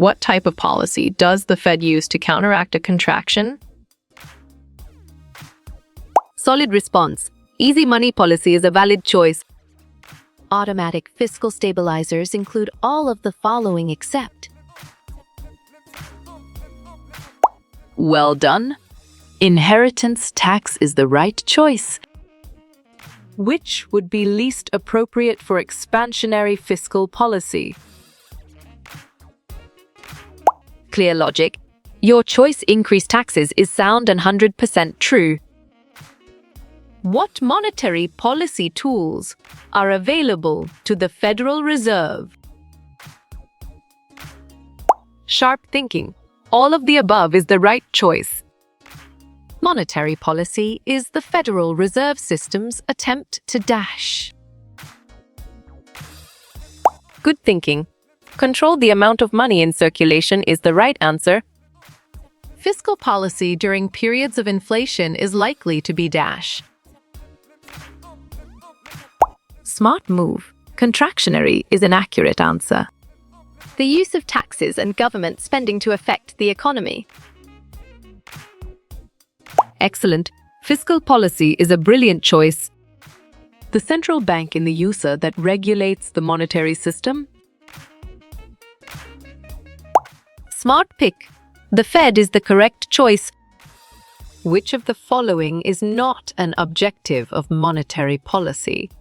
What type of policy does the Fed use to counteract a contraction? Solid response. Easy money policy is a valid choice. Automatic fiscal stabilizers include all of the following except. Well done. Inheritance tax is the right choice. Which would be least appropriate for expansionary fiscal policy? Clear logic. Your choice increase taxes is sound and 100% true. What monetary policy tools are available to the Federal Reserve? Sharp thinking. All of the above is the right choice. Monetary policy is the Federal Reserve System's attempt to dash. Good thinking. Control the amount of money in circulation is the right answer. Fiscal policy during periods of inflation is likely to be dash. Smart move. Contractionary is an accurate answer. The use of taxes and government spending to affect the economy. Excellent. Fiscal policy is a brilliant choice. The central bank in the user that regulates the monetary system. Smart pick. The Fed is the correct choice. Which of the following is not an objective of monetary policy?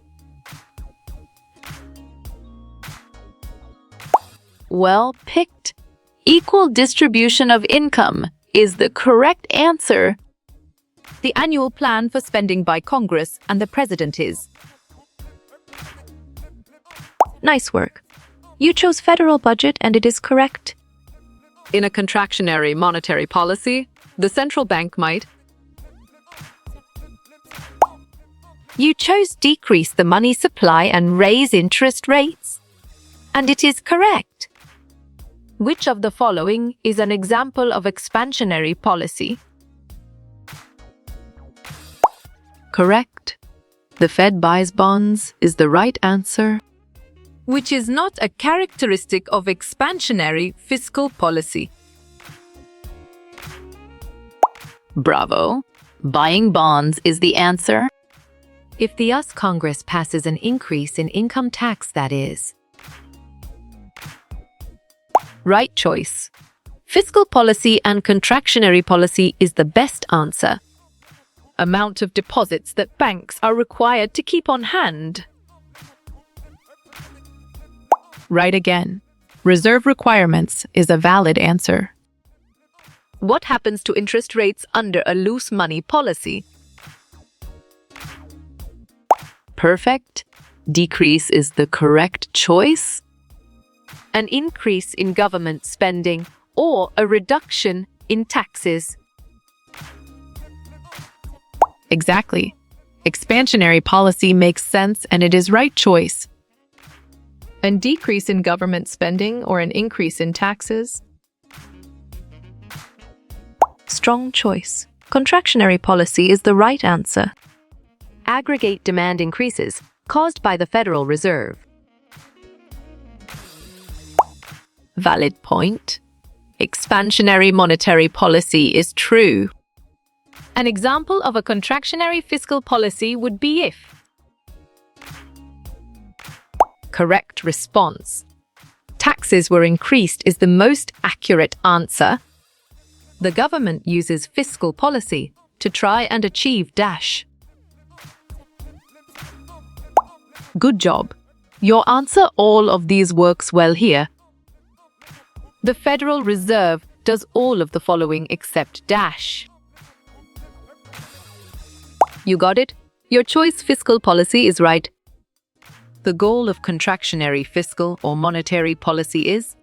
Well picked. Equal distribution of income is the correct answer. The annual plan for spending by Congress and the President is. Nice work. You chose federal budget and it is correct. In a contractionary monetary policy, the central bank might. You chose decrease the money supply and raise interest rates. And it is correct. Which of the following is an example of expansionary policy? Correct. The Fed buys bonds is the right answer. Which is not a characteristic of expansionary fiscal policy. Bravo. Buying bonds is the answer. If the US Congress passes an increase in income tax, that is. Right choice. Fiscal policy and contractionary policy is the best answer. Amount of deposits that banks are required to keep on hand. Right again. Reserve requirements is a valid answer. What happens to interest rates under a loose money policy? Perfect. Decrease is the correct choice. An increase in government spending or a reduction in taxes. Exactly. Expansionary policy makes sense and it is right choice. A decrease in government spending or an increase in taxes? Strong choice. Contractionary policy is the right answer. Aggregate demand increases caused by the Federal Reserve. Valid point. Expansionary monetary policy is true. An example of a contractionary fiscal policy would be if. Correct response. Taxes were increased is the most accurate answer. The government uses fiscal policy to try and achieve dash. Good job. Your answer all of these works well here. The Federal Reserve does all of the following except dash. You got it? Your choice fiscal policy is right. The goal of contractionary fiscal or monetary policy is?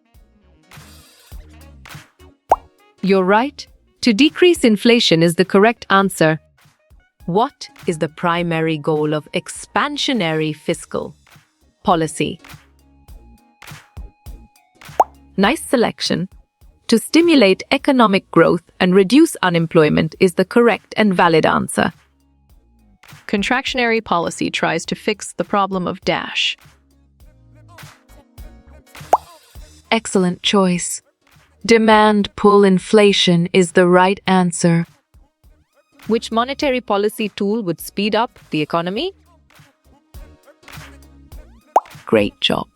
You're right. To decrease inflation is the correct answer. What is the primary goal of expansionary fiscal policy? Nice selection. To stimulate economic growth and reduce unemployment is the correct and valid answer. Contractionary policy tries to fix the problem of dash. Excellent choice. Demand pull inflation is the right answer. Which monetary policy tool would speed up the economy? Great job.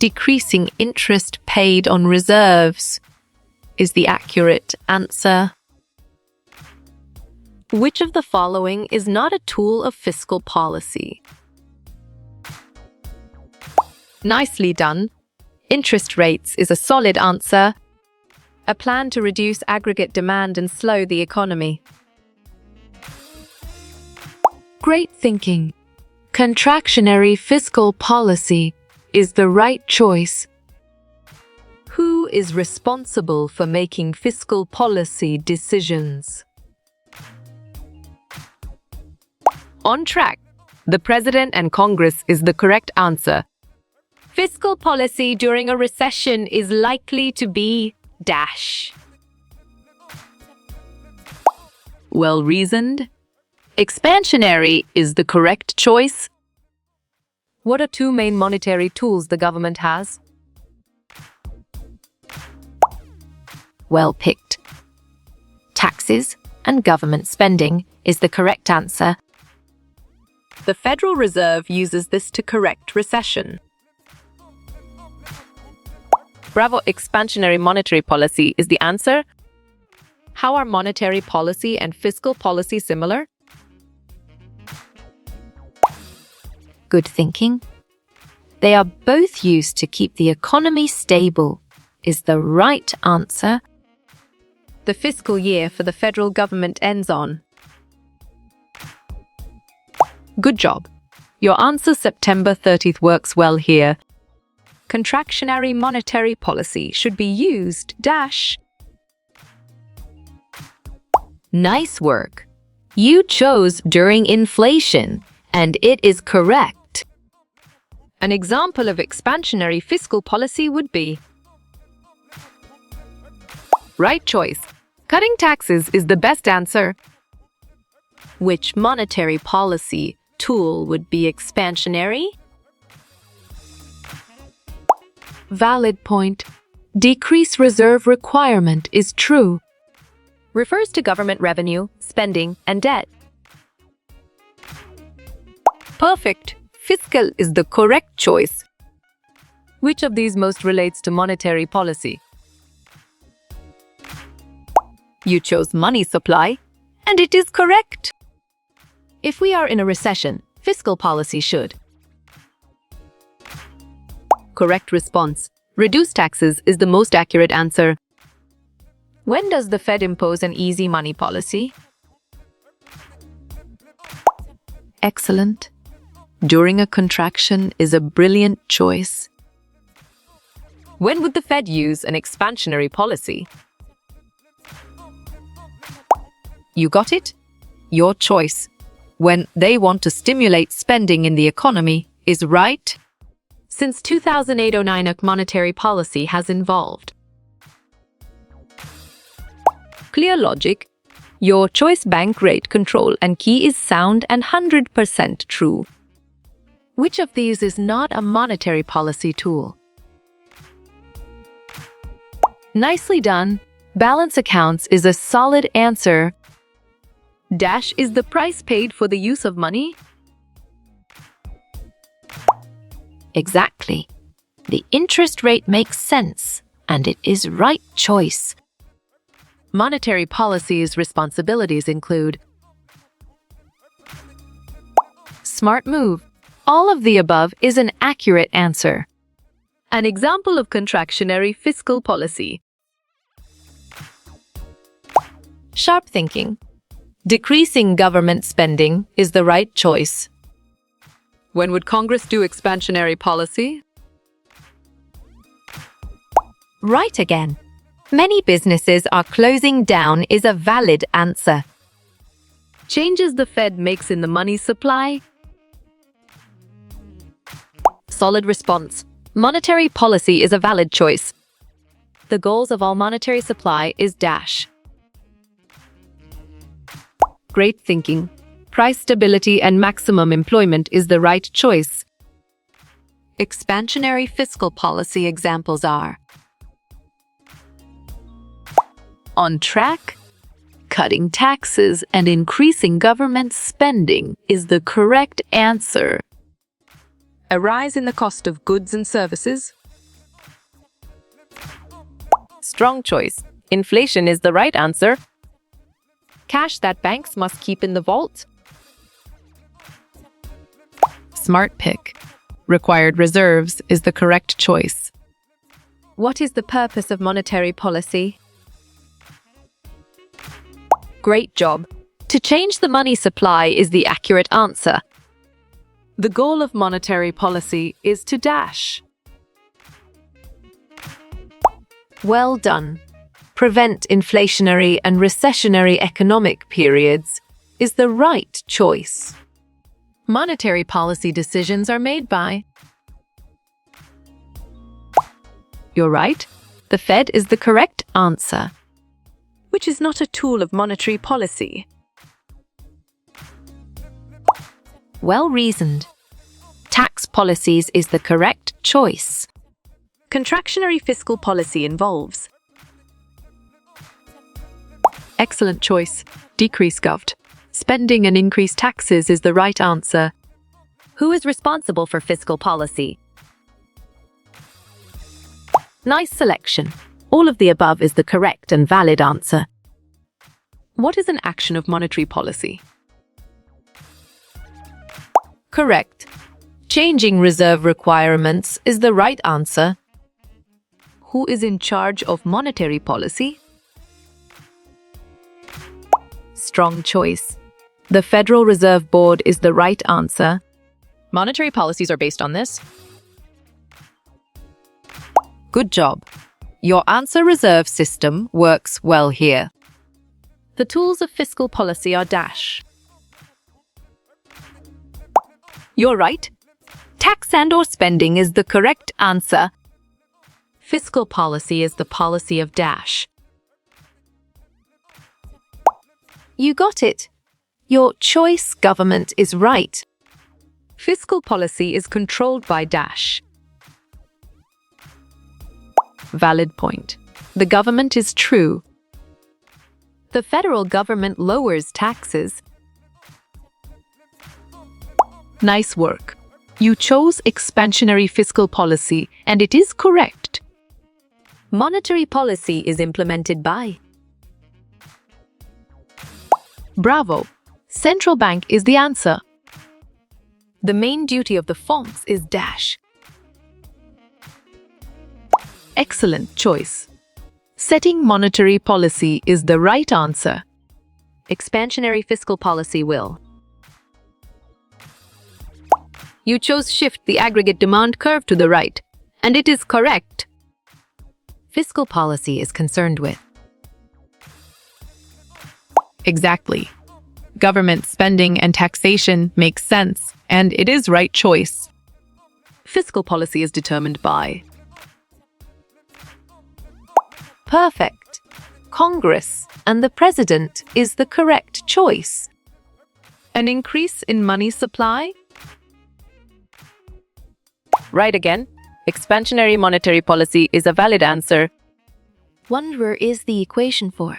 Decreasing interest paid on reserves is the accurate answer. Which of the following is not a tool of fiscal policy? Nicely done. Interest rates is a solid answer. A plan to reduce aggregate demand and slow the economy. Great thinking. Contractionary fiscal policy is the right choice. Who is responsible for making fiscal policy decisions? On track. The President and Congress is the correct answer. Fiscal policy during a recession is likely to be dash. Well reasoned. Expansionary is the correct choice. What are two main monetary tools the government has? Well picked. Taxes and government spending is the correct answer. The Federal Reserve uses this to correct recession. Bravo, expansionary monetary policy is the answer. How are monetary policy and fiscal policy similar? Good thinking. They are both used to keep the economy stable is the right answer. The fiscal year for the federal government ends on. Good job. Your answer September 30th works well here. Contractionary monetary policy should be used dash. Nice work. You chose during inflation, and it is correct. An example of expansionary fiscal policy would be right choice. Cutting taxes is the best answer. Which monetary policy tool would be expansionary? Valid point. Decrease reserve requirement is true. Refers to government revenue, spending, and debt. Perfect. Fiscal is the correct choice. Which of these most relates to monetary policy? You chose money supply, and it is correct. If we are in a recession, fiscal policy should. Correct response. Reduce taxes is the most accurate answer. When does the Fed impose an easy money policy? Excellent. During a contraction is a brilliant choice. When would the Fed use an expansionary policy? You got it? Your choice. When they want to stimulate spending in the economy is right. Since 2008-09, a monetary policy has evolved. Clear logic. Your choice bank rate control and key is sound and 100% true. Which of these is not a monetary policy tool? Nicely done. Balance accounts is a solid answer. Dash is the price paid for the use of money. Exactly. The interest rate makes sense, and it is right choice. Monetary policy's responsibilities include smart move. All of the above is an accurate answer. An example of contractionary fiscal policy. Sharp thinking. Decreasing government spending is the right choice. When would Congress do expansionary policy? Right again. Many businesses are closing down is a valid answer. Changes the Fed makes in the money supply. Solid response. Monetary policy is a valid choice. The goals of all monetary supply is dash. Great thinking. Price stability and maximum employment is the right choice. Expansionary fiscal policy examples are On track? Cutting taxes and increasing government spending is the correct answer. A rise in the cost of goods and services? Strong choice. Inflation is the right answer. Cash that banks must keep in the vault? Smart pick. Required reserves is the correct choice. What is the purpose of monetary policy? Great job. To change the money supply is the accurate answer. The goal of monetary policy is to dash. Well done. Prevent inflationary and recessionary economic periods is the right choice. Monetary policy decisions are made by. You're right. The Fed is the correct answer, which is not a tool of monetary policy. Well reasoned. Tax policies is the correct choice. Contractionary fiscal policy involves. Excellent choice. Decrease govt. Spending and increase taxes is the right answer. Who is responsible for fiscal policy? Nice selection. All of the above is the correct and valid answer. What is an action of monetary policy? Correct. Changing reserve requirements is the right answer. Who is in charge of monetary policy? Strong choice. The Federal Reserve Board is the right answer. Monetary policies are based on this. Good job. Your answer reserve system works well here. The tools of fiscal policy are dash. You're right. Tax and/or spending is the correct answer. Fiscal policy is the policy of dash. You got it. Your choice government is right. Fiscal policy is controlled by dash. Valid point. The government is true. The federal government lowers taxes. Nice work. You chose expansionary fiscal policy, and it is correct. Monetary policy is implemented by. Bravo. Central bank is the answer. The main duty of the fonts is dash. Excellent choice. Setting monetary policy is the right answer. Expansionary fiscal policy will. You chose shift the aggregate demand curve to the right, and it is correct. Fiscal policy is concerned with. Exactly. Government spending and taxation makes sense, and it is right choice. Fiscal policy is determined by. Perfect. Congress and the President is the correct choice. An increase in money supply? Right again. Expansionary monetary policy is a valid answer. Wonder is the equation for.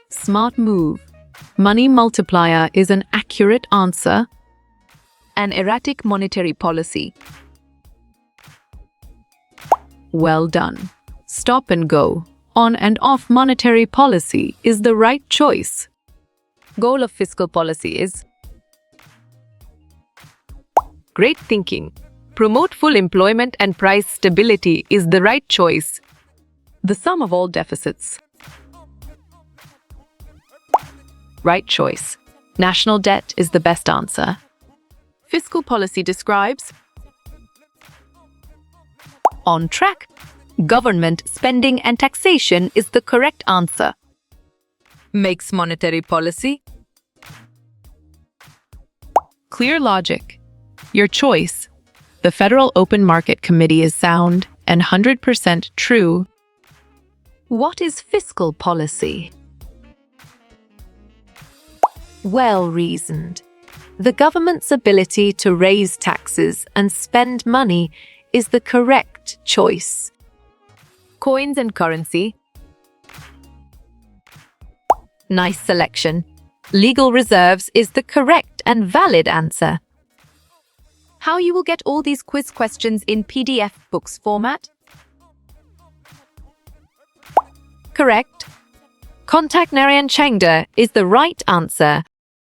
Smart move. Money multiplier is an accurate answer. An erratic monetary policy. Well done. Stop and go. On and off monetary policy is the right choice. Goal of fiscal policy is. Great thinking. Promote full employment and price stability is the right choice. The sum of all deficits. Right choice. National debt is the best answer. Fiscal policy describes. On track. Government spending and taxation is the correct answer. Makes monetary policy. Clear logic. Your choice. The Federal Open Market Committee is sound and 100% true. What is fiscal policy? Well reasoned. The government's ability to raise taxes and spend money is the correct choice. coins and currency. Nice selection. Legal reserves is the correct and valid answer. How you will get all these quiz questions in PDF books format? Correct. Contact Narayan Chengda is the right answer.